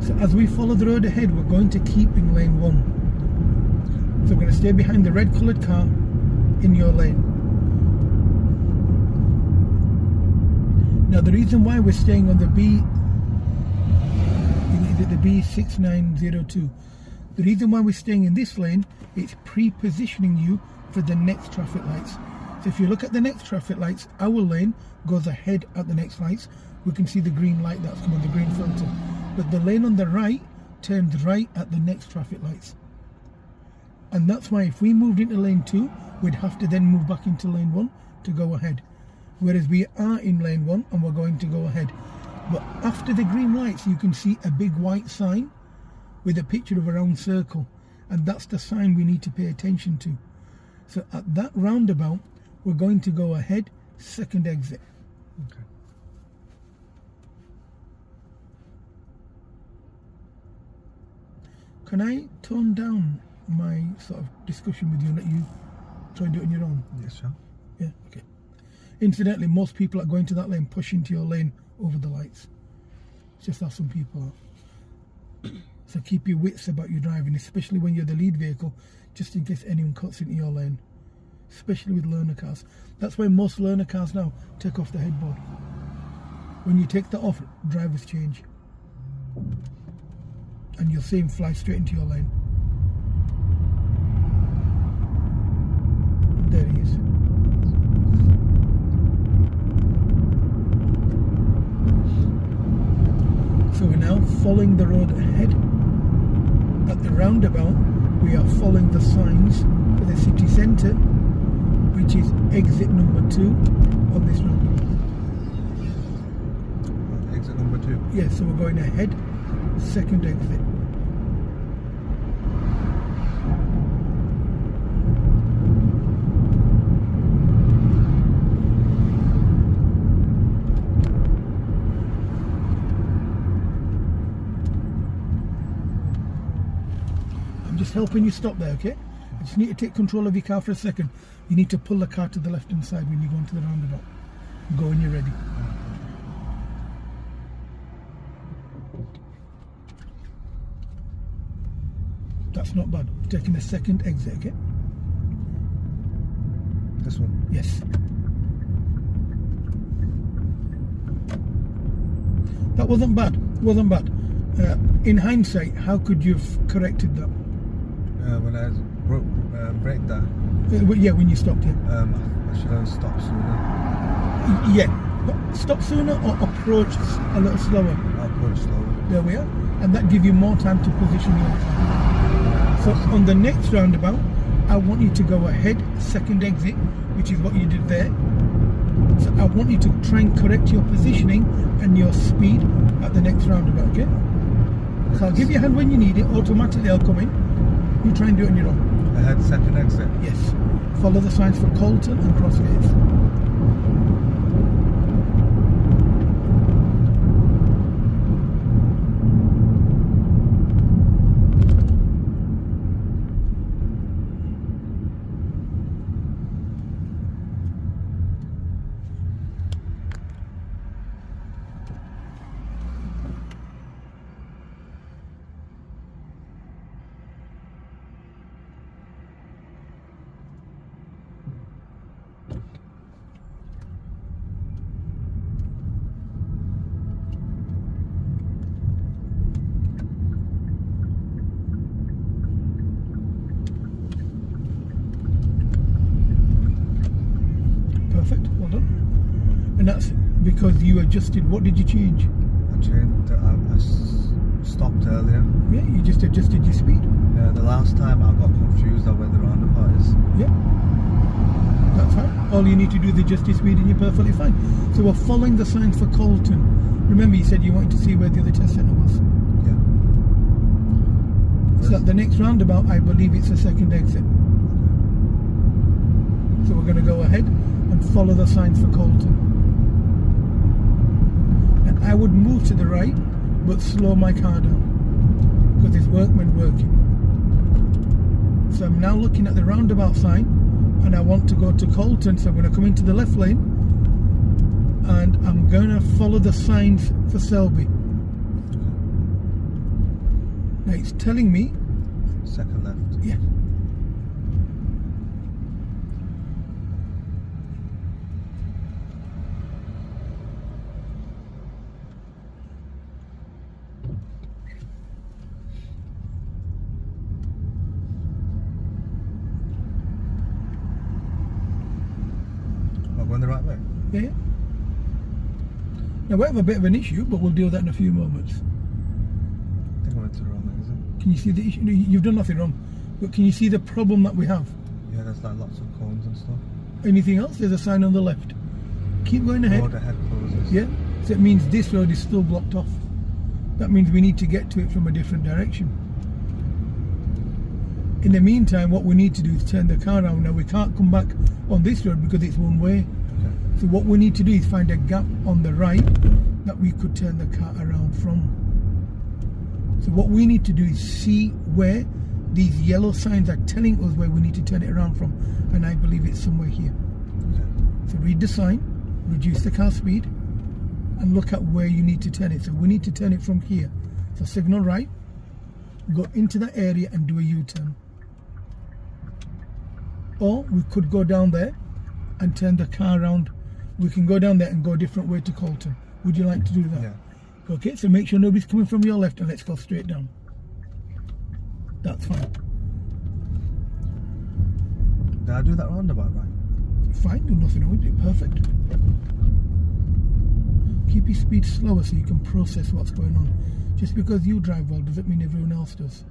So as we follow the road ahead, we're going to keep in lane 1. So we're going to stay behind the red coloured car in your lane. Now the reason why we're staying on the B6902, the reason why we're staying in this lane, it's pre-positioning you for the next traffic lights. So if you look at the next traffic lights, our lane goes ahead at the next lights. We can see the green light that's come on, the green filter. But the lane on the right turns right at the next traffic lights. And that's why if we moved into lane 2, we'd have to then move back into lane 1 to go ahead. Whereas we are in lane 1 and we're going to go ahead. But after the green lights, you can see a big white sign with a picture of a round circle. And that's the sign we need to pay attention to. So at that roundabout, we're going to go ahead, second exit. Okay. Can I tone down my sort of discussion with you and let you try and do it on your own? Yes, sir. Yeah, okay. Incidentally, most people are going to that lane, push into your lane over the lights. It's just how some people are. So keep your wits about your driving, especially when you're the lead vehicle, just in case anyone cuts into your lane. Especially with learner cars. That's why most learner cars now take off the headboard. When you take that off, drivers change. And you'll see him fly straight into your lane. There he is. So we're now following the road ahead. At the roundabout, we are following the signs for the city centre, which is exit number 2 on this roundabout. Exit number 2? Yeah, so we're going ahead, second exit. Just helping you stop there, okay? You just need to take control of your car for a second. You need to pull the car to the left hand side when you go into the roundabout. Go when you're ready. That's not bad. We're taking a second exit, okay? This one? Yes. That wasn't bad. It wasn't bad. In hindsight, how could you have corrected that? When I braked that. Yeah, when you stopped it. I should have stopped sooner. Yeah, but stop sooner or approach a little slower. I'll approach slower. There we are. And that gives you more time to position your car. So on the next roundabout, I want you to go ahead, second exit, which is what you did there. So I want you to try and correct your positioning and your speed at the next roundabout, okay? So I'll give you a hand when you need it. Automatically I'll come in. You try and do it on your own. Ahead, second exit? Yes. Follow the signs for Colton and Crossgates. Perfect, well done. And that's because you adjusted. What did you change? I changed. I stopped earlier. Yeah, you just adjusted your speed. Yeah, the last time I got confused on where the roundabout is. Yeah, that's fine. All you need to do is adjust your speed and you're perfectly fine. So we're following the signs for Colton. Remember you said you wanted to see where the other test centre was. Yeah. So at the next roundabout, I believe it's the second exit. So we're going to go ahead and follow the signs for Colton. And I would move to the right, but slow my car down, because there's workmen working. So I'm now looking at the roundabout sign, and I want to go to Colton, so I'm going to come into the left lane, and I'm going to follow the signs for Selby. Now it's telling me, Second left. yeah. Am I going the right way? Yeah. Now we have a bit of an issue, but we'll deal with that in a few moments. I think I went to the wrong way, is it? Can you see the issue? No, you've done nothing wrong, but can you see the problem that we have? Yeah, there's like lots of cones and stuff. Anything else? There's a sign on the left. Keep going ahead. Road ahead closes. Yeah. So it means this road is still blocked off. That means we need to get to it from a different direction. In the meantime, what we need to do is turn the car around. Now we can't come back on this road because it's one way. Okay. So what we need to do is find a gap on the right that we could turn the car around from. So what we need to do is see where these yellow signs are telling us where we need to turn it around from. And I believe it's somewhere here. Okay. So read the sign, reduce the car speed, and look at where you need to turn it. So we need to turn it from here. So signal right, go into that area and do a U-turn. Or we could go down there and turn the car around. We can go down there and go a different way to Colton. Would you like to do that? Yeah. Okay, so make sure nobody's coming from your left and let's go straight down. That's fine. Did I do that roundabout right? Fine, do nothing wrong with it. Perfect. Keep your speed slower so you can process what's going on. Just because you drive well doesn't mean everyone else does.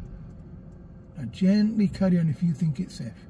Now gently carry on if you think it's safe.